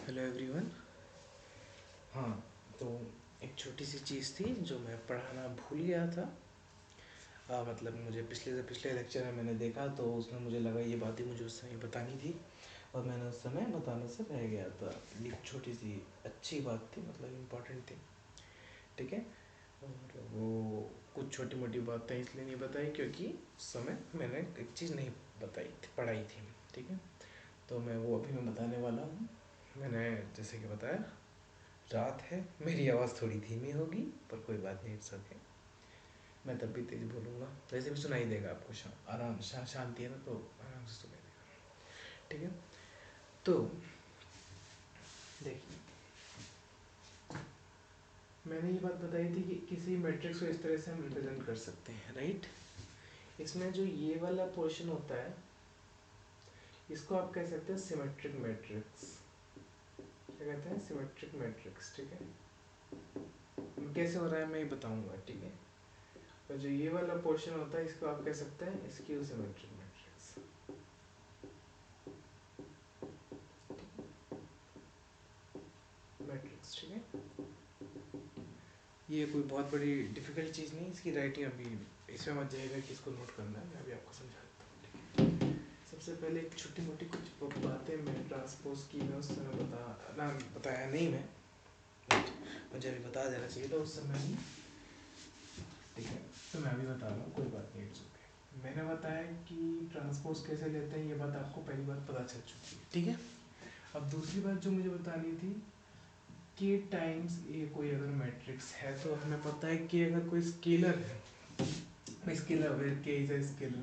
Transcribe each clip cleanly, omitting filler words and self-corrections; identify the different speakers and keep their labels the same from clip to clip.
Speaker 1: Hello everyone. हाँ, तो एक छोटी सी चीज़ थी जो मैं पढ़ाना भूल गया था। मतलब मुझे पिछले लेक्चर में मैंने देखा तो उसमें मुझे लगा ये बात ही मुझे उस समय बतानी थी और मैंने उस समय बताने से रह गया था। ये छोटी सी अच्छी बात थी, मतलब इम्पोर्टेंट थी, ठीक है। और वो कुछ छोटी मोटी बातें इसलिए नहीं बताई क्योंकि उस समय मैंने एक चीज़ नहीं बताई थी, पढ़ाई थी, ठीक है। तो मैं वो अभी मैं बताने वाला हूँ। मैंने जैसे कि बताया, रात है, मेरी आवाज़ थोड़ी धीमी होगी पर कोई बात नहीं, इट्स ओके। मैं तब भी तेज बोलूँगा, वैसे भी सुनाई देगा आपको। आराम शांति है ना, तो आराम से सुनाई देगा, ठीक है। तो देखिए, मैंने ये बात बताई थी कि किसी मैट्रिक्स को इस तरह से हम रिप्रेजेंट कर सकते हैं, राइट। इसमें जो ये वाला पोर्शन होता है इसको आप कह सकते हैं सिमेट्रिक मैट्रिक्स। क्या कहते हैं? सिमेट्रिक मैट्रिक्स, ठीक है। कैसे हो रहा है मैं ये बताऊंगा, ठीक है। और जो ये वाला पोर्शन होता है इसको आप कह सकते हैं स्क्यू सिमेट्रिक मैट्रिक्स। मैट्रिक्स, ठीक है। ये कोई बहुत बड़ी डिफिकल्ट चीज़ नहीं, इसकी राइटिंग अभी इसमें मत जाएगा कि इसको नोट करना है, मैं अभी आपको समझा देता हूँ, ठीक है। सबसे पहले एक छोटी मोटी कुछ बातें मैं ट्रांसपोज की मैं उस समय बताया नहीं मैं, मुझे अभी बता देना चाहिए था उस समय ही, ठीक है। तो मैं अभी बता रहा हूँ, कोई बात नहीं, इट्स ओके। मैंने बताया कि ट्रांसपोज कैसे लेते हैं, ये बात आपको पहली बार पता चल चुकी है, ठीक है। अब दूसरी बात जो मुझे बतानी थी, के टाइम्स ए कोई अगर मैट्रिक्स है तो हमें पता है कि अगर कोई स्केलर है, scalar where K is a scalar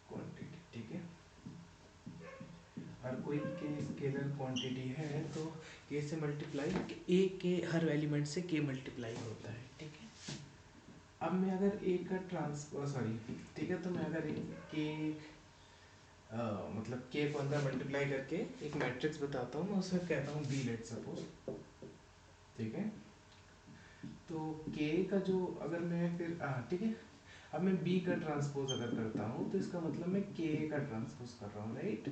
Speaker 1: quantity, ठीक है। हर कोई के स्केलर क्वांटिटी है तो के से मल्टीप्लाई, ए के हर एलिमेंट से के मल्टीप्लाई होता है, ठीक है। अब मैं अगर ए का ठीक है, तो मैं अगर के मतलब के को अंदर मल्टीप्लाई करके एक मैट्रिक्स बताता हूँ, मैं उसमें कहता हूँ बी, लेट सपोज, ठीक है। तो के का जो अगर मैं फिर ठीक है, अब मैं बी का ट्रांसपोज अगर करता हूँ तो इसका मतलब मैं के का ट्रांसपोज कर रहा हूँ, राइट।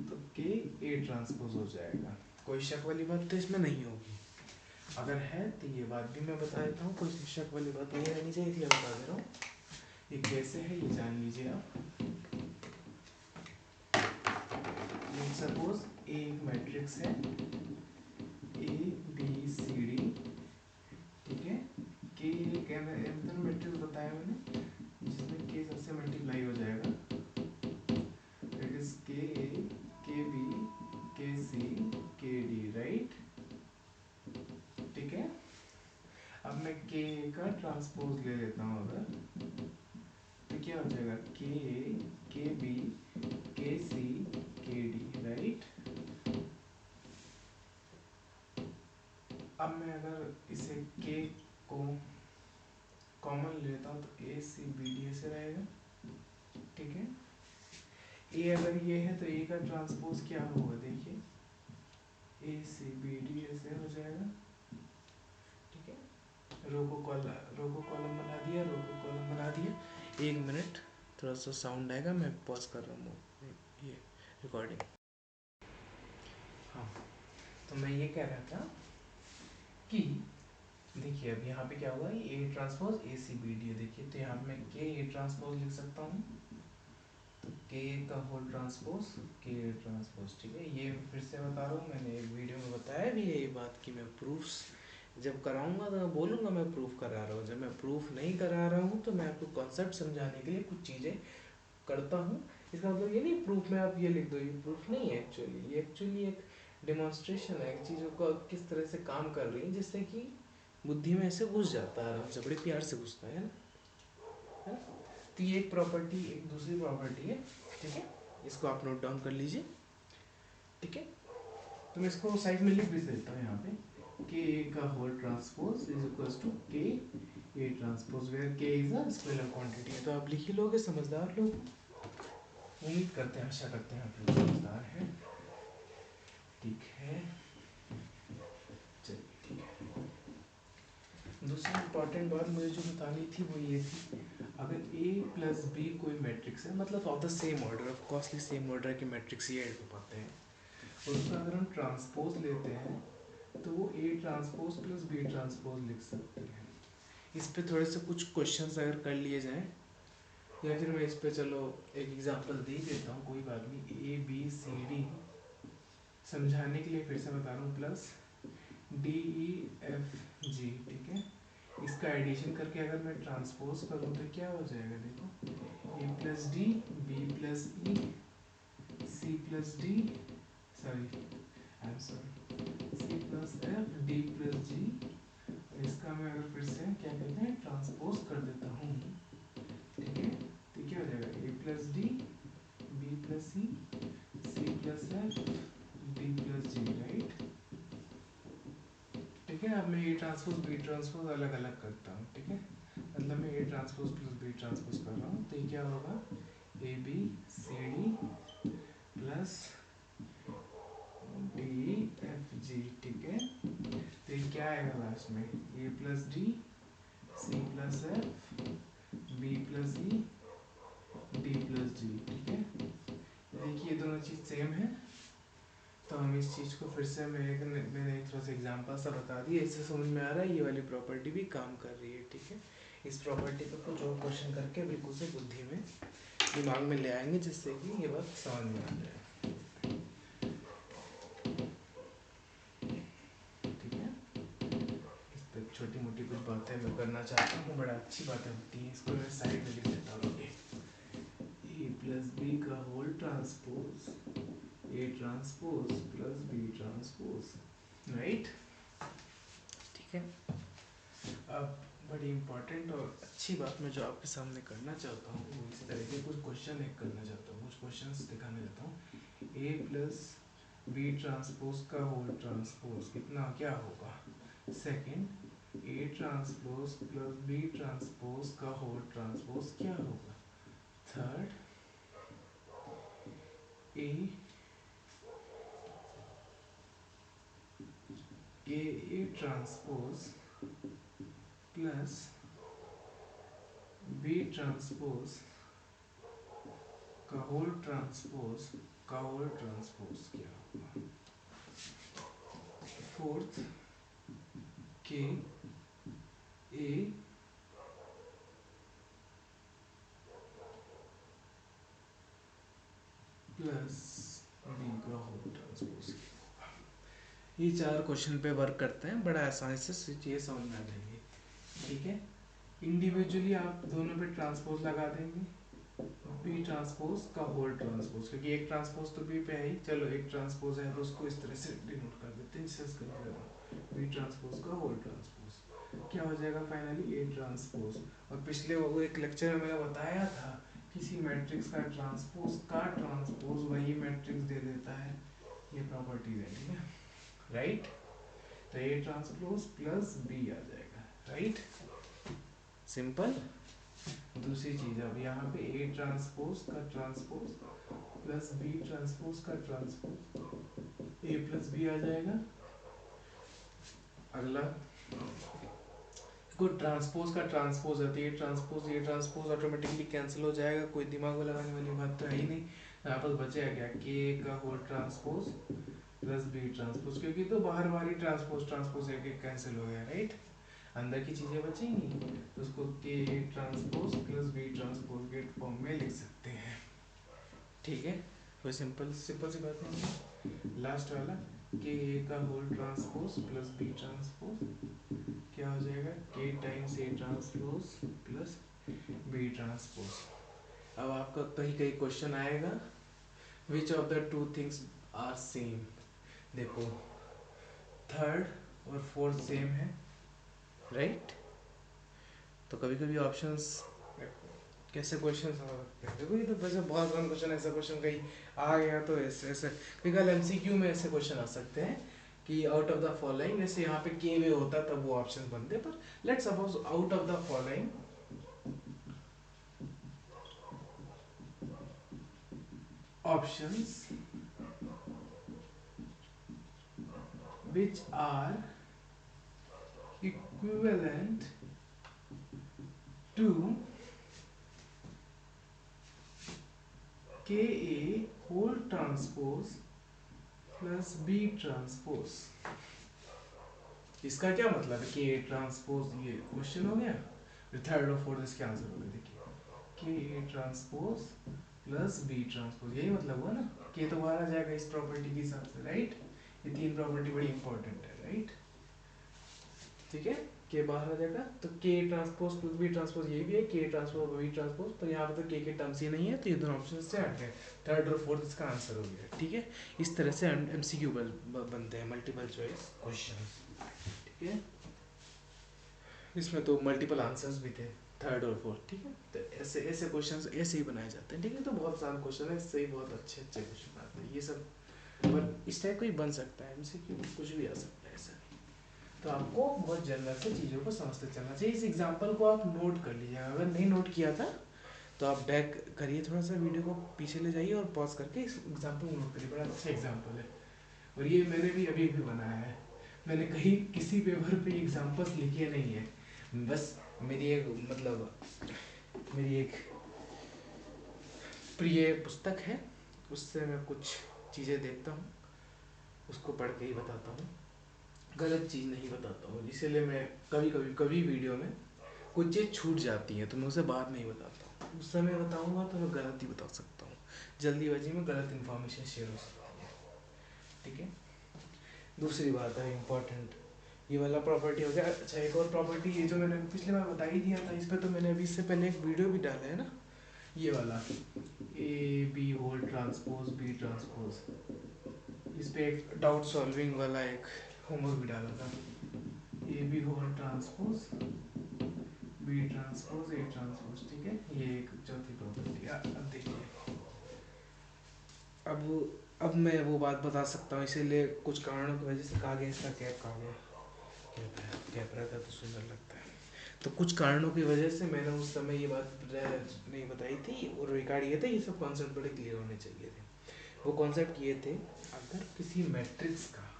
Speaker 1: तो के ए ट्रांसपोज हो जाएगा, कोई शक वाली बात तो इसमें नहीं होगी। अगर है तो ये बात भी मैं बता देता हूँ, कोई शक वाली बात नहीं रहनी चाहिए, इसलिए बता दे रहा हूँ। ये कैसे है ये जान लीजिए आप। सपोज ए एक मैट्रिक्स है, ए बी सी डी, ठीक है। के एक मैट्रिक्स बताया मैंने जिसमें के सबसे मल्टीप्लाई हो जाएगा, दैट इज के ए, के बी, के सी, के डी, राइट, ठीक है। अब मैं के का ट्रांसपोज ले लेता हूँ अगर, तो क्या हो जाएगा, के ए, के बी, के सी, के डी, राइट। अब मैं अगर इसे के को कॉमन लेता हूँ तो ए सी बी डी ऐसे रहेगा, ठीक है। ए अगर ये है तो ए का ट्रांसपोज क्या होगा, देखिए ए सी बी डी ऐसे हो जाएगा, ठीक है। रो को कॉलम बना दिया, रो को कॉलम बना दिया। एक मिनट, थोड़ा सा साउंड आएगा, मैं पॉज कर रहा हूँ ये रिकॉर्डिंग। हाँ, तो मैं ये कह रहा था कि देखिए अब यहाँ पे क्या होगा, A transpose A C B D है, देखिए तो यहाँ पे मैं के ए ट्रांसपोज लिख सकता हूँ, तो के का होल ट्रांसपोज के ट्रांसपोज, ठीक है। ये फिर से बता रहा हूँ, मैंने एक वीडियो में बताया भी है ये बात कि मैं प्रूफ्स जब कराऊंगा तो मैं बोलूँगा मैं प्रूफ करा रहा हूँ, जब मैं प्रूफ नहीं करा रहा हूँ तो मैं आपको कॉन्सेप्ट समझाने के लिए कुछ चीज़ें करता हूँ। इसका मतलब ये नहीं प्रूफ में आप ये लिख दो, ये प्रूफ नहीं है एक्चुअली, ये एक्चुअली एक डिमॉन्स्ट्रेशन है चीज़ों का किस तरह से काम कर रही है, जिससे कि बुद्धि में ऐसे घुस जाता है, आराम से बड़े प्यार से घुसता है ना, है ना। तो ये एक प्रॉपर्टी, एक दूसरी प्रॉपर्टी है, ठीक है। इसको आप नोट डाउन कर लीजिए, ठीक है। तो मैं इसको साइड में लिख भी देता हूँ यहाँ पे, के ए का whole transpose is equals to K A transpose where K is a scalar quantity है। तो आप लिख ही लोगे, समझदार लोग, उम्मीद करते हैं, आशा करते हैं आप लोग समझदार हैं, ठीक है। चलिए ठीक है। दूसरी इम्पॉर्टेंट बात मुझे जो बतानी थी वो ये थी, अगर a प्लस बी कोई मैट्रिक्स है, मतलब of the same order, of coarsely same order की मैट्रिक्स ही ऐड हो पाते हैं, और उसका अगर हम ट्रांसपोज लेते हैं तो वो a transpose plus B transpose लिख सकते हैं। इस पे थोड़े से कुछ क्वेश्चंस अगर कर लिए जाएं, या फिर मैं इस पे चलो एक एग्जांपल दे ही देता हूँ, कोई बात नहीं। ए बी सी डी समझाने के लिए फिर से बता रहा हूँ, plus D E F G, ठीक है। इसका एडिशन करके अगर मैं ट्रांसपोज करूँ तो क्या हो जाएगा, देखो, A plus D, B plus E, C plus D, sorry I am sorry, C plus F, D plus G. इसका मैं अगर फिर से क्या कहते हैं ट्रांसपोज कर देता हूँ, ठीक है, तो क्या हो जाएगा, A plus D, B plus C, C plus F, D plus G, right. ठीक है, अब मैं ए ट्रांसपोज बी ट्रांसपोज अलग अलग करता हूँ, ठीक है, मतलब मैं A transpose plus B transpose कर रहा हूँ, तो ये क्या होगा, A B C D plus D F G, ठीक है। तो ये क्या आएगा लास्ट में, A plus D, C plus F, B plus E, D plus G, ठीक है। देखिए ये दोनों चीज़ सेम है, तो हम इस चीज़ को फिर से मैंने थोड़ा सा एग्जाम्पल सा बता दिया, इससे समझ में आ रहा है ये वाली प्रॉपर्टी भी काम कर रही है, ठीक है। इस प्रॉपर्टी पर कुछ और क्वेश्चन करके बिल्कुल से बुद्धि में दिमाग में ले आएंगे, जिससे कि ये बात समझ में आ जाए, ठीक है। इस पर छोटी मोटी कुछ बातें मैं करना चाहता हूँ, बड़ा अच्छी बातें होती हैं, इसको मैं साइड में लिख देता हूँ, ए प्लस बी का whole transpose, A transpose plus B transpose, right, ठीक है। अब बड़ी इंपॉर्टेंट और अच्छी बात मैं जो आपके सामने करना चाहता हूँ, वो इस तरह के कुछ क्वेश्चन एक करना चाहता हूँ, कुछ क्वेश्चंस दिखाना चाहता हूँ। ए प्लस बी ट्रांसपोज का होल ट्रांसपोज कितना क्या होगा, second A transpose plus B transpose का होल ट्रांसपोज क्या होगा, third A transpose plus B transpose का होल ट्रांसपोज क्या होगा, fourth K A plus B का होल ट्रांसपोज क्या होगा। ये चार क्वेश्चन पे वर्क करते हैं, बड़ा आसानी से चीज़ें समझ में आ जाएंगी, ठीक है। इंडिविजुअली आप दोनों पे ट्रांसपोज लगा देंगे, बी ट्रांसपोज का होल ट्रांसपोज, क्योंकि एक ट्रांसपोज तो बी पे है ही, चलो एक ट्रांसपोज है तो उसको इस तरह से डिनोट कर देते हैं, जिससे बी ट्रांसपोज का होल ट्रांसपोज क्या हो जाएगा फाइनली, ए ट्रांसपोज। और पिछले वो एक लेक्चर में मैंने बताया था, किसी मैट्रिक्स का ट्रांसपोज वही मैट्रिक्स दे देता है, ये प्रॉपर्टीज है, ठीक है, राइट। तो ए ट्रांसपोज प्लस बी आ जाएगा, राइट, सिंपल। दूसरी चीज, अब यहाँ पे ए ट्रांसपोज का ट्रांसपोज प्लस बी ट्रांसपोज का ट्रांसपोज, ए प्लस बी आ जाएगा। अगला कोई ट्रांसपोज का ट्रांसपोज है तो ये ट्रांसपोज ऑटोमेटिकली कैंसिल हो जाएगा, कोई दिमाग में लगाने वाली बात तो है ही नहीं। यहाँ पर बचेगा क्या, के का whole transpose plus B transpose, क्योंकि तो बाहर बाहर ही ट्रांसपोज ट्रांसपोज एक एक कैंसिल हो गया, राइट। अंदर की चीजें बचेंगी तो उसको के ट्रांसपोज प्लस बी ट्रांसपोज के फॉर्म में लिख सकते हैं, ठीक है। कोई सिंपल सिंपल सी बात नहीं। लास्ट वाला के का whole transpose plus B transpose क्या हो जाएगा, K times A transpose plus B transpose. अब आपका कहीं कहीं क्वेश्चन आएगा, which of the two things are same, देखो थर्ड और फोर्थ सेम है, राइट। तो कभी कभी ऑप्शंस कैसे क्वेश्चन आ सकते हैं, देखो ये तो वैसे बहुत कम क्वेश्चन, ऐसा क्वेश्चन कहीं आ गया तो ऐसे ऐसे कल एमसीक्यू में ऐसे क्वेश्चन आ सकते हैं कि आउट ऑफ द फॉलोइंग, जैसे यहाँ पे के वे होता तब वो ऑप्शन बनते, पर let's suppose out of the following options which are equivalent to के A whole transpose plus B transpose. इसका क्या मतलब है? के ए ट्रांसपोज, ये क्वेश्चन हो गया, थर्ड और फोर्थ इसके आंसर हो गए। देखिए K A transpose plus B transpose, यही मतलब हुआ ना, के तो बाहर आ जाएगा इस प्रॉपर्टी के हिसाब से, राइट। ये तीन प्रॉपर्टी बड़ी इंपॉर्टेंट है, राइट। ठीक है, के बाहर आ जाएगा तो के ट्रांसपोज प्लस बी ट्रांसपोज, ये भी है के ट्रांसपोज बी ट्रांसपोज, तो यहाँ पे तो के टर्म्स ही नहीं है, तो ये दोनों ऑप्शन से हट गए, थर्ड और फोर्थ इसका आंसर हो गया। ठीक है, इस तरह से एमसीक्यू बनते हैं, मल्टीपल चॉइस क्वेश्चन। ठीक है, इसमें तो मल्टीपल आंसर्स भी थे, थर्ड और फोर्थ। ठीक है, तो ऐसे ऐसे क्वेश्चन ऐसे ही बनाए जाते हैं। ठीक है, तो बहुत आसान क्वेश्चन है, इससे ही बहुत अच्छे अच्छे क्वेश्चन आते हैं ये सब, पर इस टाइप को ही बन सकता है एमसीक्यू, कुछ भी आ सकता है ऐसा। तो आपको बहुत जनरल से चीज़ों को समझते चलना चाहिए। इस एग्जाम्पल को आप नोट कर लीजिएगा, अगर नहीं नोट किया था तो आप बैक करिए, थोड़ा सा वीडियो को पीछे ले जाइए और पॉज करके इस एग्जाम्पल को नोट करिए, बड़ा अच्छा एग्जाम्पल है। और ये मैंने भी अभी भी बनाया है, मैंने कहीं किसी पेपर पे एग्जाम्पल्स लिखे नहीं है, बस मेरी एक मेरी एक प्रिय पुस्तक है, उससे मैं कुछ चीज़ें देखता हूँ, उसको पढ़ के ही बताता हूँ, गलत चीज़ नहीं बताता हूँ। इसीलिए मैं कभी वीडियो में कुछ चीज़ छूट जाती है तो मैं उसे बाद में ही बताता हूँ, उस समय बताऊँगा तो मैं गलत ही बता सकता हूँ, जल्दीबाजी में गलत इन्फॉर्मेशन शेयर हो सकती है। ठीक है, दूसरी बात है इम्पोर्टेंट, ये वाला प्रॉपर्टी हो गया। अच्छा, एक और प्रॉपर्टी, ये जो मैंने पिछले बार बता ही दिया था, इस पर तो मैंने अभी इससे पहले एक वीडियो भी डाला है ना, ये वाला A B whole transpose B transpose, इस पे एक डाउट सॉल्विंग वाला एक होमवर्क भी डाला था। A B whole transpose B transpose A transpose. ठीक है, ये एक चौथी प्रॉपर्टी। अब देखिए, अब मैं वो बात बता सकता हूँ, इसीलिए कुछ कारणों की वजह से कहा गया इसका कैप कहा गया, कैप रहता तो सुंदर लगता है, तो कुछ कारणों की वजह से मैंने उस समय ये बात नहीं बताई थी, और रिकॉर्ड ये थे, ये सब कॉन्सेप्ट बड़े क्लियर होने चाहिए थे। वो कॉन्सेप्ट ये थे, अगर किसी मैट्रिक्स का,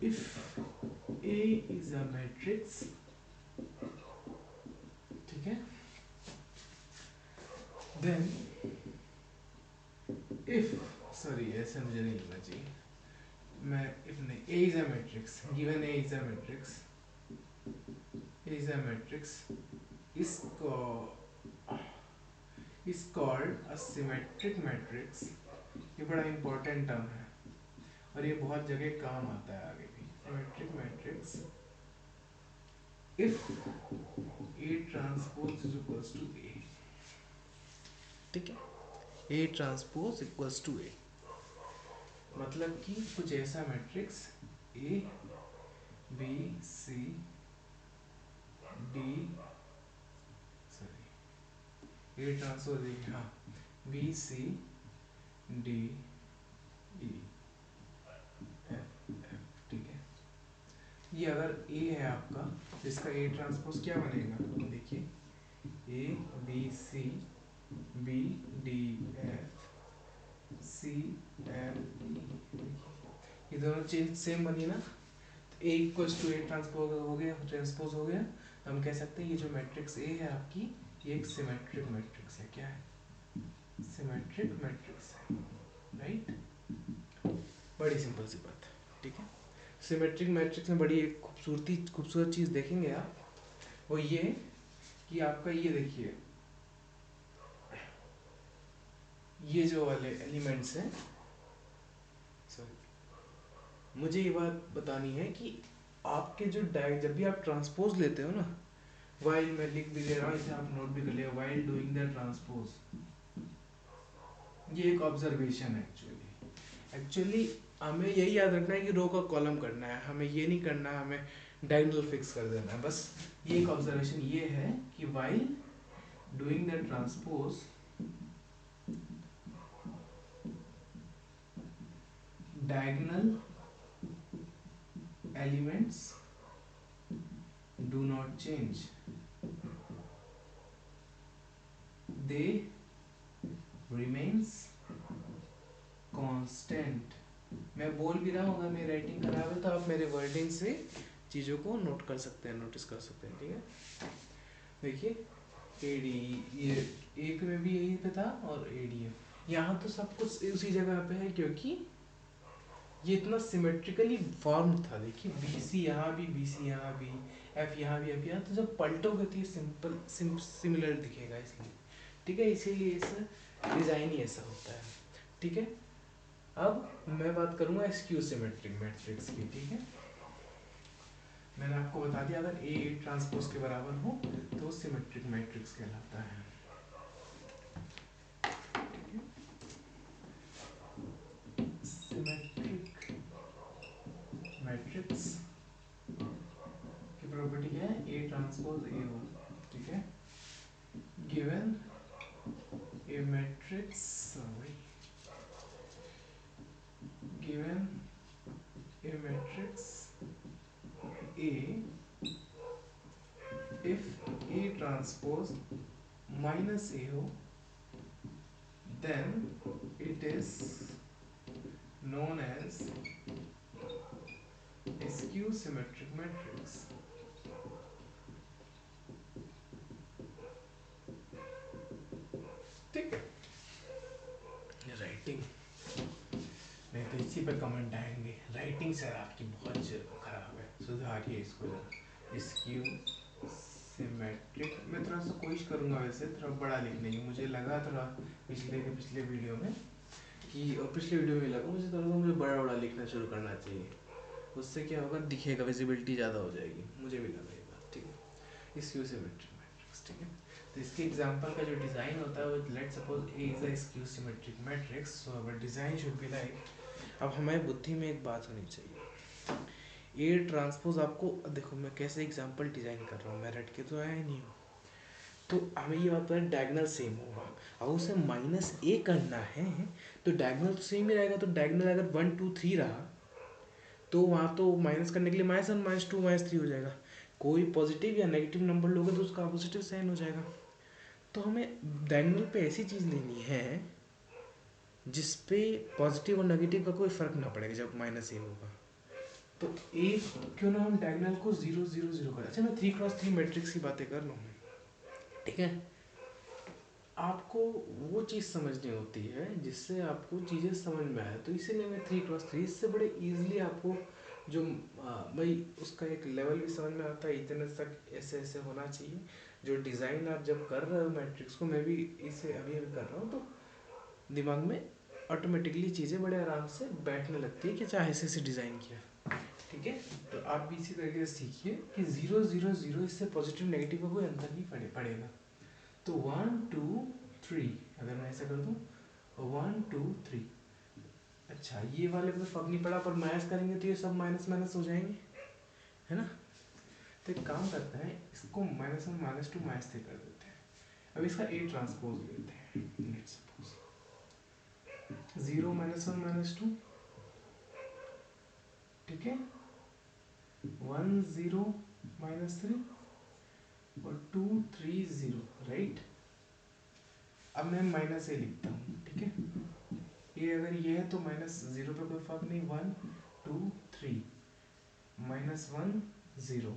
Speaker 1: if A is a matrix, ठीक है, देन इफ, सॉरी ऐसे मुझे नहीं लिखना चाहिए, मैं इफ नहीं, A is a matrix, given A is a matrix, is a matrix is called a symmetric matrix। ये बड़ा इंपॉर्टेंट टर्म है और ये बहुत जगह काम आता है आगे भी। Symmetric matrix if A transpose is equals to A। ठीक है, A transpose equals to A, मतलब कि कुछ ऐसा matrix A B C D, sorry A transpose देखिए, हाँ B C D E F, ठीक है, ये अगर A है आपका, तो इसका A ट्रांसपोज क्या बनेगा, देखिए A B C B D F C F E, ये दोनों चीज सेम बनी ना, तो A equals to A transpose हो गया, तो हम कह सकते हैं ये जो मैट्रिक्स A है आपकी, ये एक सिमेट्रिक मैट्रिक्स है। क्या है? सिमेट्रिक मैट्रिक्स है, राइट। बड़ी सिंपल सी बात है। ठीक है, सिमेट्रिक मैट्रिक्स में बड़ी एक खूबसूरत चीज़ देखेंगे आप, वो ये कि आपका ये देखिए, ये जो वाले एलिमेंट्स हैं, सॉरी मुझे ये बात बतानी है कि आपके जो जब भी आप ट्रांसपोज लेते हो ना, वाइल मैं लिख भी दे रहा हूँ, इसे आप नोट भी कर लिया, वाइल डूइंग द ट्रांसपोज, ये एक ऑब्जर्वेशन है एक्चुअली हमें यही याद रखना है कि रो का कॉलम करना है, हमें ये नहीं करना है, हमें डायगोनल फिक्स कर देना है, बस ये एक ऑब्जर्वेशन ये है कि while doing the transpose diagonal elements do not change, they remains constant। मैं बोल भी रहा हूँ, अगर मेरी राइटिंग खराब है तो आप मेरे वर्डिंग से चीज़ों को नोट कर सकते हैं, नोटिस कर सकते हैं। ठीक है, देखिए ए डी, ये एक में भी यही पे था, और ADF यहाँ तो सब कुछ उसी जगह पे है क्योंकि ये इतना सिमेट्रिकली फॉर्म था। देखिए बी सी यहाँ भी, बी सी यहाँ भी, एफ यहाँ भी, एफ यहाँ, तो जब पलटोगे तो ये सिंपल सिमिलर दिखेगा इसलिए। ठीक है, इसीलिए इसका डिज़ाइन ही ऐसा होता है। ठीक है, अब मैं बात करूँगा स्क्यू सिमेट्रिक मैट्रिक्स की। ठीक है, मैंने आपको बता दिया अगर ए ट्रांसपोज के बराबर हो तो सिमेट्रिक मैट्रिक्स कहलाता है। सिमेट्रिक मैट्रिक्स की प्रॉपर्टी क्या है, ए ट्रांसपोज ए हो। ठीक है, given A matrix, given A matrix A if A transpose minus A हो, then it is known as a skew symmetric matrix. ठीक है, राइटिंग नहीं तो इसी पे कमेंट आएंगे, राइटिंग सर आपकी बहुत खराब है, सुधारिए इसको जरा। स्क्यू सिमेट्रिक मैं थोड़ा सा कोशिश करूंगा वैसे थोड़ा बड़ा लिखने की, मुझे लगा थोड़ा पिछले वीडियो में कि, और पिछले वीडियो में लगा मुझे बड़ा बड़ा लिखना शुरू करना चाहिए, उससे क्या होगा, दिखेगा, विजिबिलिटी ज़्यादा हो जाएगी, मुझे भी लगा ये बात। ठीक है, स्क्यू सिमेट्रिक मैट्रिक्स। ठीक है, तो इसके एग्जांपल का जो डिज़ाइन होता है वो, let's suppose A is a skew symmetric matrix, so our design should be like. अब हमारी बुद्धि में एक बात होनी चाहिए, ए ट्रांसपोज आपको देखो मैं कैसे एग्जांपल डिज़ाइन कर रहा हूँ, मैं रट के तो आया नहीं हूँ, तो हमें ये बात पता है डायगनल सेम होगा। अब उसे माइनस ए करना है तो डायगनल तो सेम ही रहेगा, तो डायगनल अगर 1 2 3 रहा तो वहाँ तो माइनस करने के लिए -1 -2 -3 हो जाएगा। कोई पॉजिटिव या नेगेटिव नंबर लोगे तो उसका पॉजिटिव साइन हो जाएगा। तो हमें डायगोनल पे ऐसी चीज़ लेनी है जिस पे पॉजिटिव और नेगेटिव का कोई फर्क ना पड़ेगा जब -a होगा। तो ए क्यों ना हम डायगोनल को 0 0 0 करें। अच्छा मैं 3x3 मैट्रिक्स की बातें कर रहा हूँ, ठीक है। आपको वो चीज़ समझनी होती है जिससे आपको चीज़ें समझ में आए, तो इसीलिए मैं 3x3 इससे बड़े ईजिली आपको जो भाई उसका एक लेवल भी समझ में आता है, इतने तक ऐसे ऐसे होना चाहिए। जो डिज़ाइन आप जब कर रहे हो मैट्रिक्स को, मैं भी इसे अभी अभी कर रहा हूँ, तो दिमाग में ऑटोमेटिकली चीज़ें बड़े आराम से बैठने लगती है कि चाहे ऐसे ऐसे डिज़ाइन किया। ठीक है, तो आप भी इसी तरीके से सीखिए कि 0 0 0 इससे पॉजिटिव नेगेटिव का कोई अंतर नहीं पड़ेगा। तो 1 2 3 अगर मैं ऐसा कर दूँ 1 2 3, अच्छा ये वाले पे फर्क नहीं पड़ा, पर माइनस करेंगे तो ये सब माइनस माइनस हो जाएंगे, है ना। तो एक काम करते हैं, इसको -1 -2 -3 कर देते हैं। अब इसका ए ट्रांसपोज लेते हैं, लेट्स सपोज 0 -1 -2, ठीक है, 1 0 -3 और 2 3 0, राइट। अब मैं माइनस ए लिखता हूँ, ठीक है। ये अगर ये है तो -0 पे कोई फर्क नहीं, 1 2 3, -1 0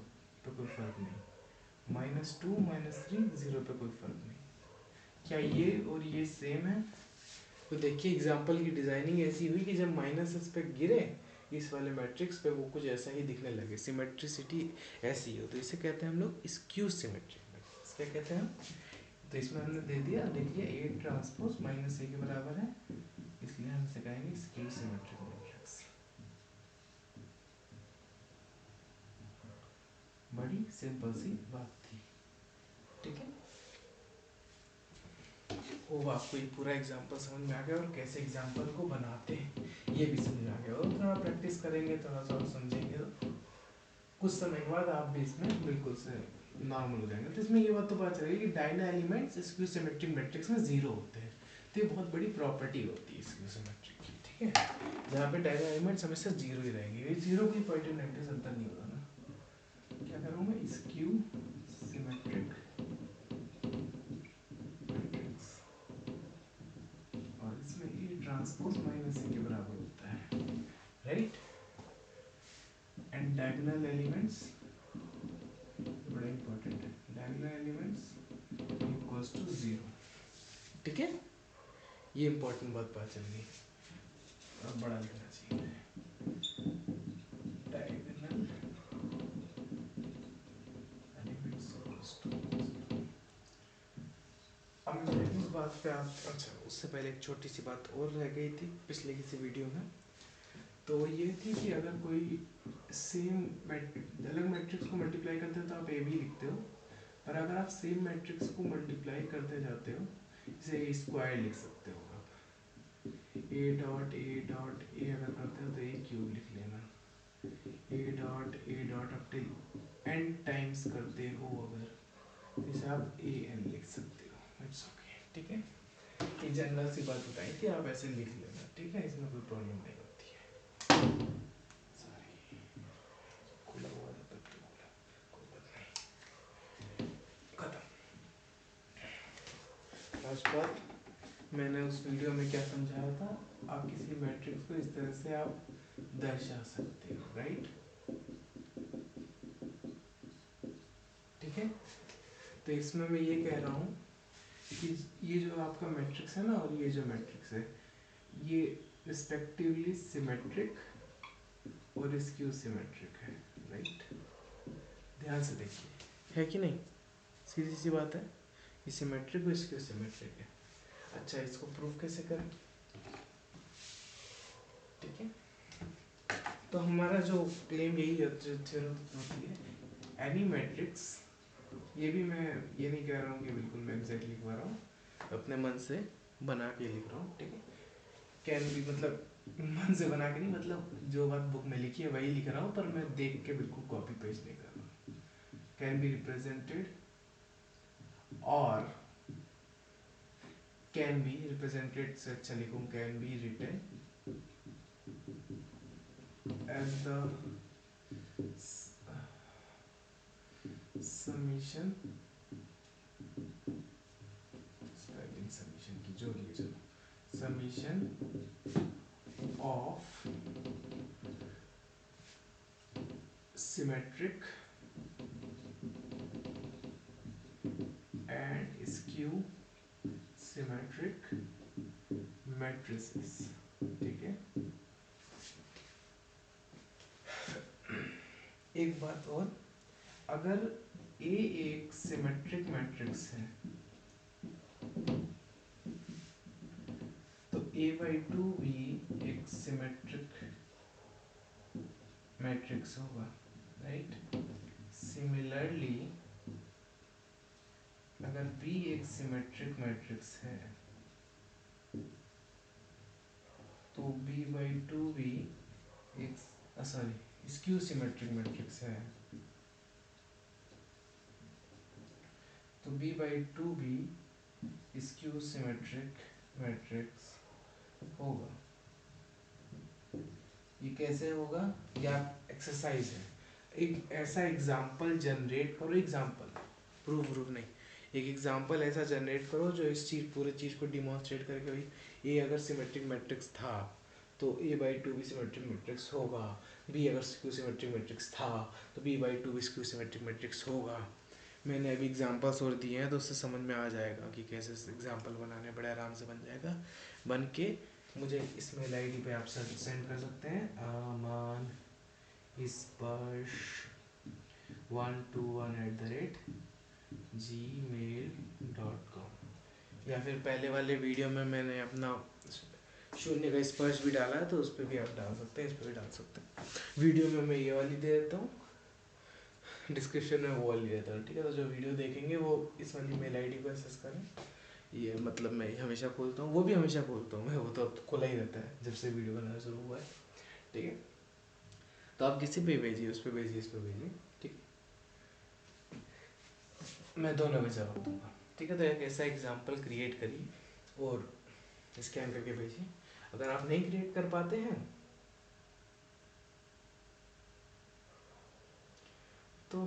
Speaker 1: पे कोई फर्क नहीं, -2 -3 0 पे कोई फर्क नहीं। क्या ये और ये सेम है? तो देखिए एग्जाम्पल की डिजाइनिंग ऐसी हुई कि जब माइनस इस पे गिरे इस वाले मैट्रिक्स पे, वो कुछ ऐसा ही दिखने लगे, सिमेट्रिसिटी ऐसी हो, तो इसे कहते हैं हम लोग स्क्यू सिमेट्रिक मैट्रिक्स। क्या कहते हैं हम? तो इसमें हमने दे दिया, देखिए ए ट्रांसपोज -a के बराबर है, इसलिए हम इसे कहेंगे स्क्यू सिमेट्रिक मैट्रिक्स। बड़ी सिंपल सी बात थी, ठीक है। वो आपको ये पूरा एग्जांपल समझ में आ गया, और कैसे एग्जांपल को बनाते हैं ये भी समझ में आ गया, और थोड़ा प्रैक्टिस करेंगे, थोड़ा सा समझेंगे, तो कुछ समय के बाद आप भी इसमें बिल्कुल से नॉर्मल हो जाएंगे। तो इसमें ये बात तो पता चलेगी कि diagonal elements skew symmetric matrix में 0 होते हैं, तो ये बहुत बड़ी प्रॉपर्टी होती है स्क्यू सिमेट्रिक की, ठीक है। जहाँ पे डायगोनल एलिमेंट्स हमेशा 0 ही रहेंगे, ये 0 कोई पॉजिटिव नेगेटिव अंतर नहीं होगा ना। क्या करूँ मैं, स्क्यू सिमेट्रिक मैट्रिक्स, और इसमें ए ट्रांसपोज -a के बराबर होता है, राइट। एंड डायगोनल एलिमेंट्स, बड़ा इंपॉर्टेंट है, डायगोनल एलिमेंट्स इक्वल्स टू 0, ठीक है। ये इम्पोर्टेंट बात पता चल गई। अब बड़ा लिखना चाहिए डायगोनल एलिमेंट्स इक्वल्स टू। अब मैं इस बात पे आप, अच्छा उससे पहले एक छोटी सी बात और रह गई थी पिछले किसी वीडियो में, तो वो ये थी कि अगर कोई सेम अलग मैट्रिक्स को मल्टीप्लाई करते हो तो आप ए बी लिखते हो, और अगर आप सेम मैट्रिक्स को मल्टीप्लाई करते जाते हो इसे ए स्क्वायर लिख सकते हो आप। ए डॉट ए अगर करते हो तो ए क्यूब लिख लेना, A dot up till n times करते हो अगर, तो इसे आप ए एन लिख सकते हो। इट्स ओके, ठीक है। ये जनरल सी बात बताई थी, आप ऐसे लिख लेना, ठीक है, इसमें कोई प्रॉब्लम नहीं होती है। सॉरी, खुला हुआ था तब क्यों खुला, कोई बात नहीं, खत्म। लास्ट बात, मैंने उस वीडियो में क्या समझाया था, आप किसी मैट्रिक्स को इस तरह से आप दर्शा सकते हो, राइट, ठीक है। तो इसमें मैं ये कह रहा हूँ कि ये जो आपका मैट्रिक्स है ना, और ये जो मैट्रिक्स है, ये रिस्पेक्टिवली सिमेट्रिक और स्क्यू सिमेट्रिक है, राइट। ध्यान से देखिए, है कि नहीं, सीधी सी बात है, ये सिमेट्रिक और स्क्यू सिमेट्रिक है। अच्छा, इसको प्रूफ कैसे करें, ठीक है। तो हमारा जो क्लेम यही थ्योरम होती है, एनी मैट्रिक्स, ये भी मैं ये नहीं कह रहा हूँ कि बिल्कुल मैं एग्जैक्ट लिखवा रहा हूँ, अपने मन से बना के लिख रहा हूँ, ठीक है। कैन भी मतलब मन से बना के नहीं, मतलब जो बात बुक में लिखी है वही लिख रहा हूँ, पर मैं देख के बिल्कुल कॉपी पेस्ट नहीं कर रहा हूँ। कैन बी रिप्रेजेंटेड और कैन बी रिप्रेजेंटेड से अच्छा लिखूँ, can be written as the summation, spelling summation की जो भी है, चलो, summation of symmetric and skew symmetric matrices, ठीक है। एक बात और, अगर ए एक सिमेट्रिक मैट्रिक्स है तो A/2 भी एक सिमेट्रिक मैट्रिक्स होगा, राइट। सिमिलरली अगर B एक सिमेट्रिक मैट्रिक्स है तो B/2 भी एक, सॉरी, स्क्यू सिमेट्रिक मैट्रिक्स है तो B/2 भी स्क्यू सिमेट्रिक मैट्रिक्स होगा। ये कैसे होगा, ये आप एक्सरसाइज है, एक ऐसा एग्जाम्पल जनरेट करो, एग्जाम्पल, प्रूफ प्रूफ नहीं, एक एग्जाम्पल ऐसा जनरेट करो जो इस चीज पूरे चीज़ को डिमॉन्स्ट्रेट करके, भाई ए अगर सिमेट्रिक मैट्रिक्स था तो A/2 भी सिमेट्रिक मैट्रिक्स होगा, बी अगर स्क्यू सिमेट्रिक मैट्रिक्स था तो B/2 भी स्क्यू सिमेट्रिक मैट्रिक्स होगा। मैंने अभी एग्जांपल्स और दिए हैं तो उससे समझ में आ जाएगा कि कैसे एग्जांपल बनाने, बड़े आराम से बन जाएगा। बन के मुझे इस मेल आईडी पे आप सेंड कर सकते हैं, अमान स्पर्श 121@gmail.com, या फिर पहले वाले वीडियो में मैंने अपना शून्य का स्पर्श भी डाला है तो उस पर भी आप डाल सकते हैं, इस पर भी डाल सकते हैं। वीडियो में मैं ये वाली दे देता हूँ, डिस्क्रिप्शन में वो वाली देता हूँ, ठीक है। तो जो वीडियो देखेंगे वो इस वाली मेल आईडी को एक्सेस करें, ये मतलब मैं हमेशा खोलता हूँ, वो भी हमेशा खोलता हूँ मैं, वो तो अब खुला ही रहता है जब से वीडियो बनाना शुरू हुआ है, ठीक है। तो आप किसी पे भेजिए, उस पर भेजिए, इस पर भेजिए, ठीक, मैं दोनों में जवाब दूंगा, ठीक है। तो एक ऐसा एग्जाम्पल क्रिएट करिए और स्कैन करके भेजिए। अगर आप नहीं क्रिएट कर पाते हैं तो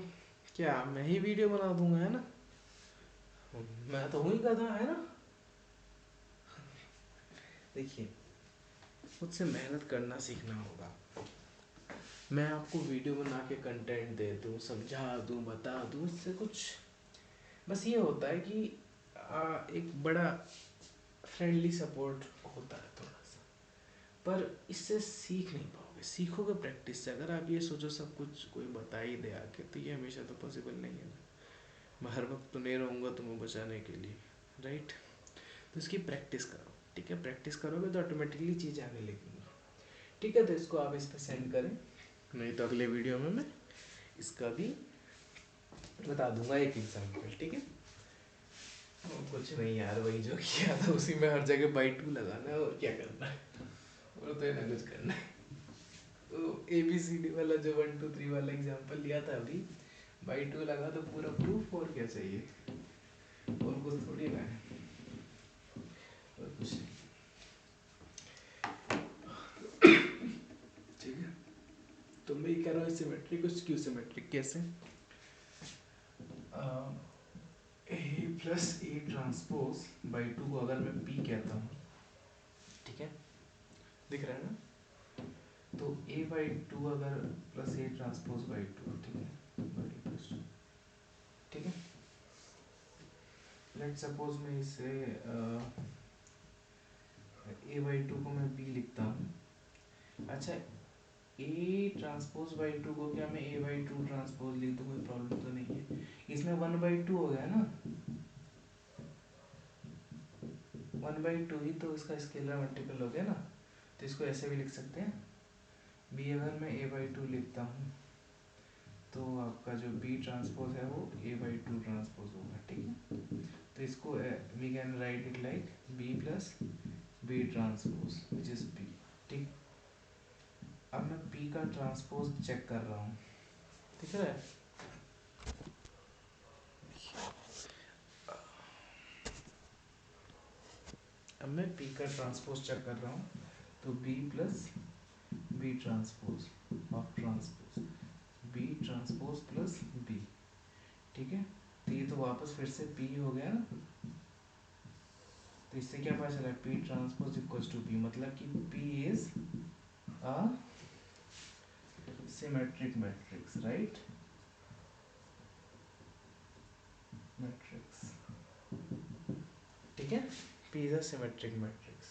Speaker 1: क्या मैं ही वीडियो बना दूंगा, है ना, मैं तो हूँ ही गधा, है ना। देखिए, मुझसे मेहनत करना सीखना होगा, मैं आपको वीडियो बना के कंटेंट दे दूँ, समझा दूँ, बता दूँ, इससे कुछ बस ये होता है कि एक बड़ा फ्रेंडली सपोर्ट होता है थोड़ा सा, पर इससे सीख नहीं पाओगे, सीखोगे प्रैक्टिस से। अगर आप ये सोचो सब कुछ कोई बता ही दे आके, तो ये हमेशा तो पॉसिबल नहीं है ना। मैं हर वक्त तो नहीं रहूँगा तुम्हें बचाने के लिए, राइट। तो इसकी प्रैक्टिस करो, ठीक है। प्रैक्टिस करोगे तो ऑटोमेटिकली चीज़ आगे लगेगी, ठीक है। तो इसको आप इस पर सेंड करें, नहीं तो अगले वीडियो में मैं इसका भी बता दूंगा एक एग्जाम्पल, ठीक है। कुछ नहीं यार, वही जो किया था उसी में हर जगह बाई 2 लगाना है, और क्या करना है, और तो ना कुछ करना है। तो ABCD वाला जो 1 2 3 वाला एग्जाम्पल लिया था अभी, बाई 2 लगा तो पूरा प्रूफ, और क्या चाहिए, और कुछ थोड़ी ना है, और कुछ नहीं, ठीक है। तो मैं ये कह रहा हूँ सिमेट्रिक और स्क्यू सिमेट्रिक कैसे, A plus A transpose by 2 को अगर मैं P कहता हूँ, ठीक है, दिख रहा है ना। तो A बाई 2 अगर प्लस A ट्रांसपोज बाई 2, ठीक है, बाई प्लस 2, ठीक है। लेट सपोज मैं इसे A बाई 2 को मैं B लिखता हूँ। अच्छा, A ट्रांसपोज बाई 2 को क्या मैं A बाई 2 ट्रांसपोज लिख दूँ, कोई प्रॉब्लम तो नहीं है। इसमें 1 बाई 2 हो गया ना, 1 बाई 2 ही तो इसका स्केलर मल्टीपल हो गया ना। तो इसको ऐसे भी लिख सकते हैं, B अगर मैं A बाई 2 लिखता हूँ, तो आपका जो B ट्रांसपोज है वो A बाई 2 ट्रांसपोज होगा, ठीक है। तो इसको we can write it like B plus B transpose which is P, ठीक। अब मैं P का ट्रांसपोज चेक कर रहा हूँ, ठीक है। अब मैं P का ट्रांसपोज चेक कर रहा हूँ, तो B plus B transpose of transpose B transpose plus B, ठीक है। तो ये तो वापस फिर से P हो गया ना। तो इससे क्या पता चला, P transpose equals to P, मतलब कि P is a symmetric matrix, right, matrix, ठीक है। P is a symmetric matrix.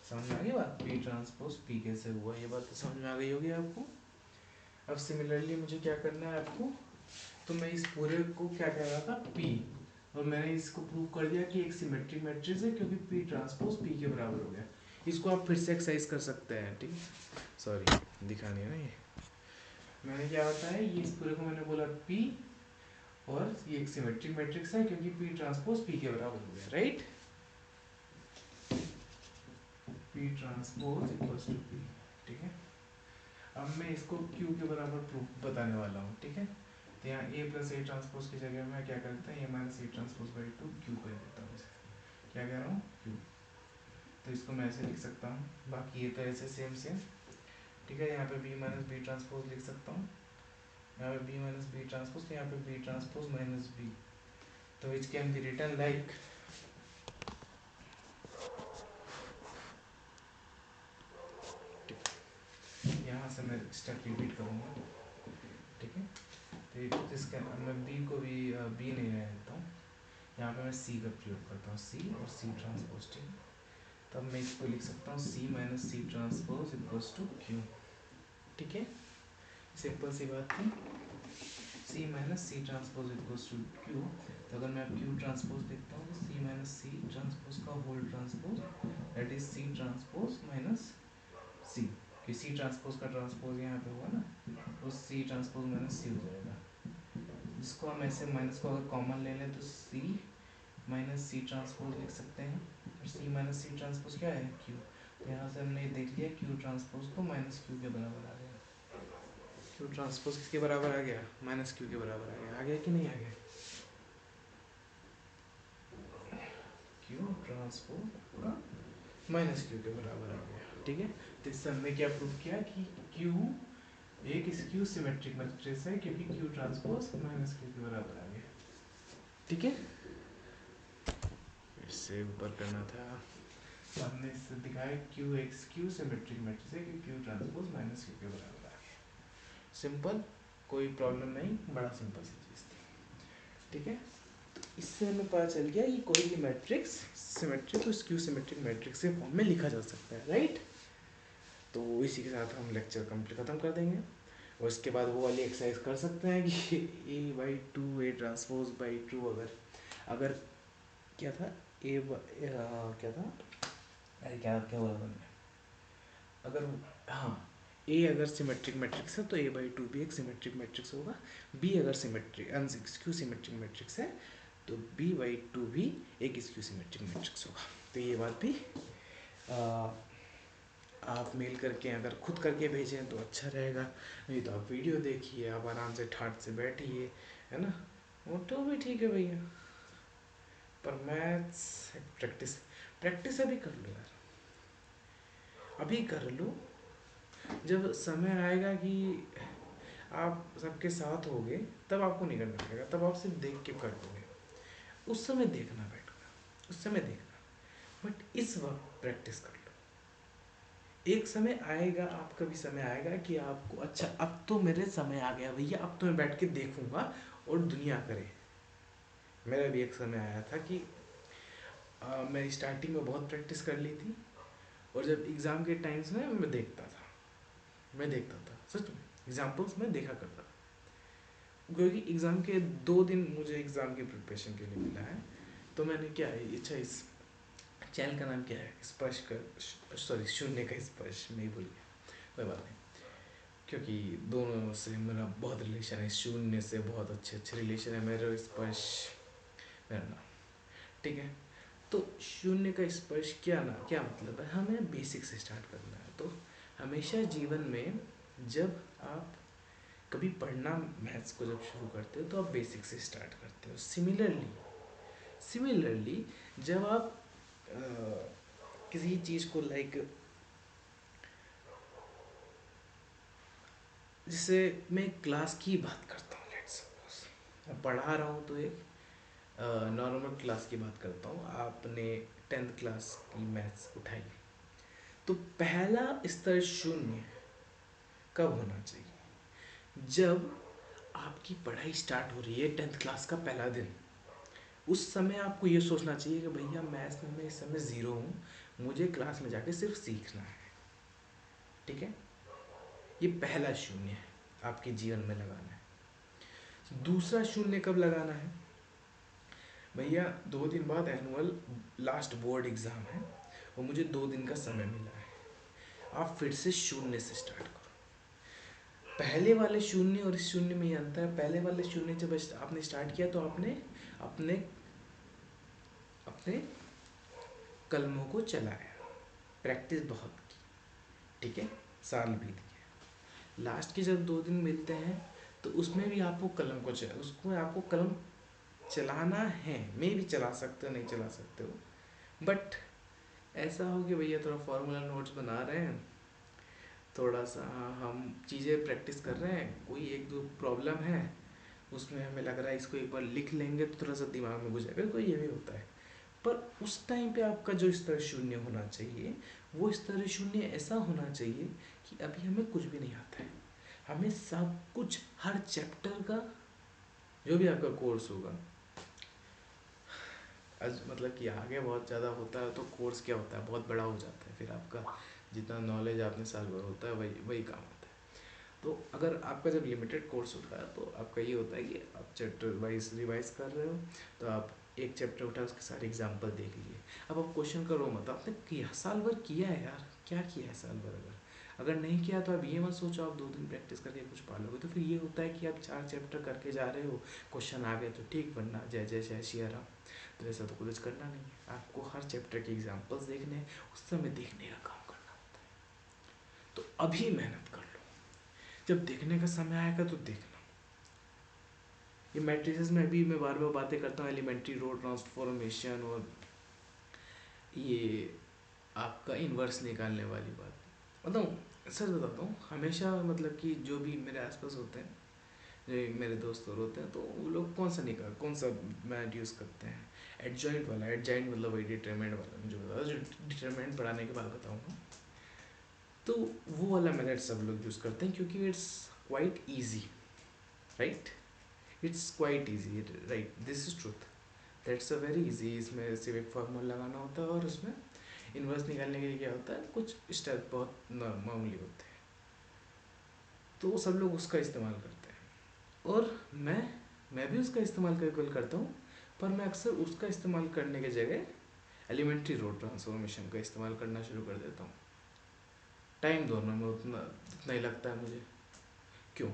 Speaker 1: समझ में आ गई बात, P ट्रांसपोज P कैसे हुआ, ये बात तो समझ में आ गई होगी आपको। अब सिमिलरली मुझे क्या करना है आपको, तो मैं इस पूरे को क्या कह रहा था, P, और मैंने इसको प्रूव कर दिया कि एक सिमेट्रिक मैट्रिक्स है, क्योंकि P ट्रांसपोज P के बराबर हो गया। इसको आप फिर से एक्सरसाइज कर सकते हैं, ठीक। सॉरी, दिखानी है ना, ये मैंने क्या बताया, ये इस पूरे को मैंने बोला P, और ये एक सिमेट्रिक मैट्रिक्स है क्योंकि P ट्रांसपोज P के बराबर हो गया, right. P transpose equals to P, ठीक है। अब मैं इसको Q के बराबर प्रूफ बताने वाला हूँ, ठीक है। तो यहाँ A प्लस A ट्रांसपोज की जगह मैं क्या कर देता हूँ, A minus A transpose by 2 Q कर देता हूँ। क्या कह रहा हूँ, Q। तो इसको मैं ऐसे लिख सकता हूँ, बाकी ये तो ऐसे सेम सेम, ठीक है। यहाँ पे B माइनस B ट्रांसपोज लिख सकता हूँ, यहाँ पे B माइनस B ट्रांसपोज, तो यहाँ पे B ट्रांसपोज माइनस B, तो which can be written like, यहाँ से मैं स्टेप रिपीट करूँगा, ठीक है। तो इसका मैं B को भी B नहीं रहने देता हूँ, यहाँ पे मैं C का प्रयोग करता हूँ, C और C ट्रांसपोज, ठीक है। तब मैं इसको लिख सकता हूँ C minus C transpose equals to Q, ठीक है। सिंपल सी बात थी, C minus C transpose equals to Q। तो अगर मैं Q ट्रांसपोज देखता हूँ, तो C माइनस C ट्रांसपोज का whole transpose, that is C transpose minus C, कि C ट्रांसपोज का ट्रांसपोज यहाँ पे हुआ ना, तो C ट्रांसपोज माइनस C हो जाएगा। जिसको हम ऐसे माइनस को अगर कॉमन ले लें, तो C माइनस C ट्रांसपोज लिख सकते हैं, और C माइनस C ट्रांसपोज क्या है, Q। तो यहाँ से हमने देख लिया Q ट्रांसपोज को माइनस Q के बराबर आ गया। Q ट्रांसपोज किसके बराबर आ गया, माइनस Q के बराबर आ गया कि नहीं आ गया। Q ट्रांसपोज माइनस Q के बराबर आ गया, ठीक है। तो इससे हमने क्या प्रूव किया कि Q एक स्क्यू सिमेट्रिक मैट्रिक्स है, क्योंकि Q ट्रांसपोज माइनस Q के बराबर आ गया, ठीक है। इससे ऊपर करना था, तो हमने इससे दिखाया Q एक स्क्यू सिमेट्रिक मैट्रिक्स है कि Q ट्रांसपोज माइनस Q के बराबर आ गया। सिंपल, कोई प्रॉब्लम नहीं, बड़ा सिंपल सी चीज़ थी, ठीक है। तो इससे हमें पता चल गया कि कोई भी मैट्रिक्स सिमेट्रिक और स्क्यू सिमेट्रिक मैट्रिक्स के फॉर्म में लिखा जा सकता है, राइट। तो इसी के साथ हम लेक्चर कंप्लीट ख़त्म कर देंगे और इसके बाद वो वाली एक्सरसाइज कर सकते हैं कि A/2 A transpose by two अगर क्या था क्या था, अरे क्या क्या बोला मैंने, अगर हाँ ए अगर सिमेट्रिक मैट्रिक्स है तो A/2 भी एक सिमेट्रिक मैट्रिक्स होगा, बी अगर सिमेट्रिक स्क्यू सिमेट्रिक मैट्रिक्स है तो B/2 भी एक स्क्यू सिमेट्रिक मैट्रिक्स होगा। तो ये बात भी आप मेल करके अगर खुद करके भेजें तो अच्छा रहेगा, नहीं तो आप वीडियो देखिए, आप आराम से ठाट से बैठिए, है ना, वो तो भी ठीक है भैया। पर मैथ्स प्रैक्टिस प्रैक्टिस अभी कर लो यार, अभी कर लो, जब समय आएगा कि आप सबके साथ होगे तब आपको नहीं करना पड़ेगा, तब आप सिर्फ देख के कर लोगे, उस समय देखना बैठना, उस समय देखना, बट इस वक्त प्रैक्टिस कर लो। एक समय आएगा, आपका भी समय आएगा कि आपको अच्छा अब तो मेरे समय आ गया भैया, अब तो मैं बैठ के देखूंगा और दुनिया करे। मेरा भी एक समय आया था कि मैं स्टार्टिंग में बहुत प्रैक्टिस कर ली थी और जब एग्ज़ाम के टाइम्स में मैं देखता था सच में एग्जाम्पल्स में देखा करता था, क्योंकि एग्ज़ाम के 2 दिन मुझे एग्ज़ाम की प्रिपरेशन के लिए मिला है। तो मैंने क्या है, अच्छा इस चैनल का नाम क्या है, स्पर्श कर सॉरी शून्य का स्पर्श, नहीं भूल गया, कोई बात नहीं, क्योंकि दोनों से मेरा बहुत रिलेशन है, शून्य से बहुत अच्छे अच्छे रिलेशन है मेरा, स्पर्श मेरा नाम, ठीक है। तो शून्य का स्पर्श क्या मतलब है, हमें बेसिक से स्टार्ट करना है। तो हमेशा जीवन में जब आप कभी पढ़ना मैथ्स को जब शुरू करते हो तो आप बेसिक से स्टार्ट करते हो। सिमिलरली जब आप किसी चीज़ को लाइक, जैसे मैं क्लास की बात करता हूँ, लेट्स सपोज मैं पढ़ा रहा हूँ तो एक नॉर्मल क्लास की बात करता हूँ, आपने 10th क्लास की मैथ्स उठाई, तो पहला स्तर शून्य कब होना चाहिए, जब आपकी पढ़ाई स्टार्ट हो रही है 10th क्लास का पहला दिन, उस समय आपको ये सोचना चाहिए कि भैया मैथ्स में मैं इस समय ज़ीरो हूँ, मुझे क्लास में जाके सिर्फ सीखना है, ठीक है। ये पहला शून्य है आपके जीवन में लगाना है। दूसरा शून्य कब लगाना है, भैया 2 दिन बाद एनुअल लास्ट बोर्ड एग्ज़ाम है और मुझे 2 दिन का समय मिला है, आप फिर से शून्य से स्टार्ट करो। पहले वाले शून्य और इस शून्य में ये अंतर है, पहले वाले शून्य जब आपने स्टार्ट किया तो आपने अपने अपने कलमों को चलाया, प्रैक्टिस बहुत की, ठीक है, साल बीत गया, लास्ट के जब 2 दिन मिलते हैं तो उसमें भी आपको कलम को चला, उसको आपको कलम चलाना है, मैं भी चला सकते हो नहीं चला सकते हो, बट ऐसा हो कि भैया थोड़ा फॉर्मूला नोट्स बना रहे हैं, थोड़ा सा हम चीज़ें प्रैक्टिस कर रहे हैं, कोई एक दो प्रॉब्लम है उसमें हमें लग रहा है इसको एक बार लिख लेंगे तो थोड़ा सा दिमाग में घुस जाएगा, तो ये भी होता है। पर उस टाइम पे आपका जो स्तर शून्य होना चाहिए, वो स्तर शून्य ऐसा होना चाहिए कि अभी हमें कुछ भी नहीं आता है, हमें सब कुछ, हर चैप्टर का जो भी आपका कोर्स होगा, आज मतलब कि आगे बहुत ज़्यादा होता है तो कोर्स क्या होता है, बहुत बड़ा हो जाता है, फिर आपका जितना नॉलेज आपने साल भर होता है वही वही काम होता है। तो अगर आपका जब लिमिटेड कोर्स होता है तो आपका ये होता है कि आप चैप्टर वाइज रिवाइज कर रहे हो, तो आप एक चैप्टर उठा उसके सारे एग्जाम्पल देख लिए, अब आप क्वेश्चन करो मत, आपने किया साल भर किया है यार, क्या किया है साल भर, अगर नहीं किया तो आप ये मत सोचो आप 2 दिन प्रैक्टिस करके कुछ पा लोगे, तो फिर ये होता है कि आप 4 चैप्टर करके जा रहे हो, क्वेश्चन आ गए तो ठीक, वरना जय जय जय श्री राम, तो ऐसा तो कुछ करना नहीं है, आपको हर चैप्टर के एग्जाम्पल्स देखने हैं, उस समय देखने का काम करना होता है। तो अभी मेहनत कर लो, जब देखने का समय आएगा तो देखना। ये मैट्रिसेस में भी मैं बार बार बातें करता हूँ, एलिमेंट्री रो ट्रांसफॉर्मेशन और ये आपका इन्वर्स निकालने वाली बात, बताऊँ सच बताता हूँ, हमेशा मतलब कि जो भी मेरे आसपास होते हैं, जो मेरे दोस्त और होते हैं, तो वो लोग कौन सा मैथ यूज़ करते हैं, एडजॉइंट वाला, एडजॉइंट मतलब वही डिटरमिनेंट वाला, जो बता जो डिटरमिनेंट पढ़ाने के बाद बताऊँगा, तो वो वाला मेथड सब लोग यूज़ करते हैं क्योंकि it's quite easy, right, it's quite easy, right, this is truth, that's a very easy. इसमें सिर्फ एक फार्मूला लगाना होता है और उसमें इन्वर्स निकालने के लिए क्या होता है, कुछ स्टेप बहुत मामूली होते हैं, तो सब लोग उसका इस्तेमाल करते हैं। और मैं भी उसका इस्तेमाल कभी करता हूँ, पर मैं अक्सर उसका इस्तेमाल करने की जगह एलिमेंट्री रो ट्रांसफॉर्मेशन का इस्तेमाल करना शुरू कर देता हूँ। टाइम दोनों में उतना ही लगता है मुझे। क्यों?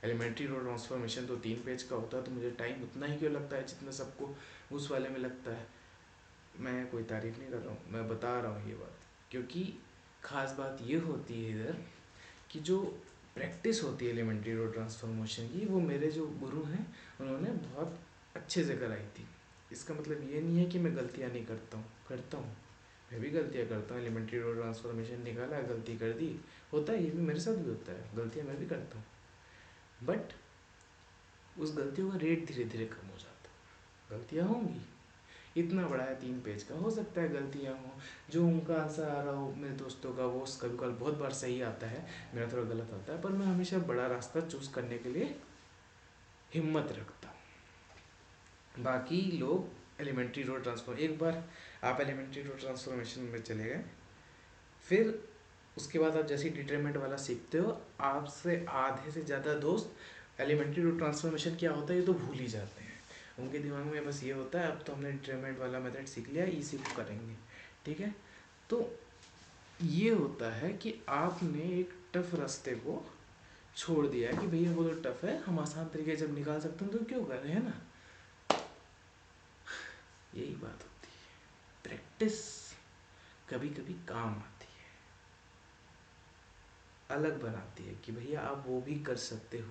Speaker 1: एलिमेंट्री रो ट्रांसफॉर्मेशन तो 3 पेज का होता है, तो मुझे टाइम उतना ही क्यों लगता है जितना सबको उस वाले में लगता है? मैं कोई तारीफ नहीं कर रहा हूँ, मैं बता रहा हूँ ये बात, क्योंकि खास बात ये होती है इधर कि जो प्रैक्टिस होती है एलिमेंट्री रो ट्रांसफॉर्मेशन की, वो मेरे जो गुरु हैं उन्होंने बहुत अच्छे से कराई थी। इसका मतलब ये नहीं है कि मैं गलतियाँ नहीं करता हूँ, मैं भी गलतियाँ करता हूँ। एलिमेंट्री रो ट्रांसफॉर्मेशन निकाला, गलती कर दी, होता है, ये भी मेरे साथ भी होता है, गलतियाँ मैं भी करता हूँ। बट उस गलतियों का रेट धीरे धीरे कम हो जाता है। गलतियाँ होंगी, इतना बड़ा है 3 पेज का, हो सकता है गलतियाँ हों। जो उनका आंसर आ रहा हो मेरे दोस्तों का, वो कभी कभी बहुत बार सही आता है, मेरा थोड़ा गलत आता है, पर मैं हमेशा बड़ा रास्ता चूज़ करने के लिए हिम्मत रखता हूँ। बाकी लोग एलिमेंट्री रो ट्रांसफॉर्म, एक बार आप एलिमेंट्री रो ट्रांसफॉर्मेशन में चले गए, फिर उसके बाद आप जैसे डिटरमिनेंट वाला सीखते हो, आपसे आधे से ज़्यादा दोस्त एलिमेंट्री रो ट्रांसफॉर्मेशन क्या होता है ये तो भूल ही जाते हैं। उनके दिमाग में बस ये होता है अब तो हमने डिटरमिनेंट वाला मेथड सीख लिया, इसी को करेंगे। ठीक है, तो ये होता है कि आपने एक टफ रास्ते को छोड़ दिया है कि भैया वो तो टफ है, हम आसान तरीके जब निकाल सकते हैं तो क्यों कर रहे हैं ना। यही बात होती है, प्रैक्टिस कभी कभी काम आती है, अलग बनाती है कि भैया आप वो भी कर सकते हो।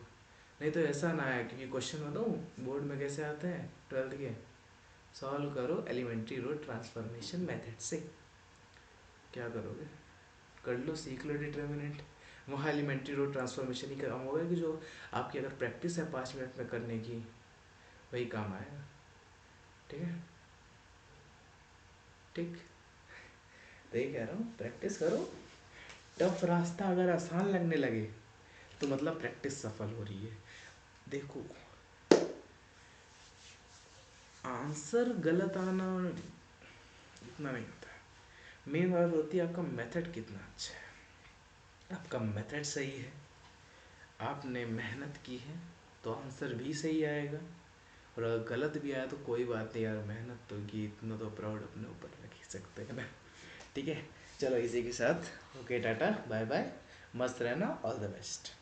Speaker 1: नहीं तो ऐसा ना है, क्योंकि क्वेश्चन बताऊँ बोर्ड में कैसे आते हैं 12th के, सॉल्व करो एलिमेंट्री रो ट्रांसफॉर्मेशन मेथड से। क्या करोगे? कर लो, सीख लो डिटर्मिनेंट, वहाँ एलिमेंट्री रो ट्रांसफॉर्मेशन ही काम होगा कि जो आपकी अगर प्रैक्टिस है 5 मिनट में करने की, वही काम आएगा। ठीक है, ठीक, तो ये कह रहा हूँ प्रैक्टिस करो। टफ रास्ता अगर आसान लगने लगे तो मतलब प्रैक्टिस सफल हो रही है। देखो, आंसर गलत आना इतना नहीं होता है, मेन बात होती है आपका मेथड कितना अच्छा है। आपका मेथड सही है, आपने मेहनत की है, तो आंसर भी सही आएगा। और अगर गलत भी आया तो कोई बात नहीं यार, मेहनत तो की, इतना तो प्राउड अपने ऊपर रख ही सकते हैं ना। ठीक है, चलो इसी के साथ ओके, टाटा बाय बाय, मस्त रहना, ऑल द बेस्ट।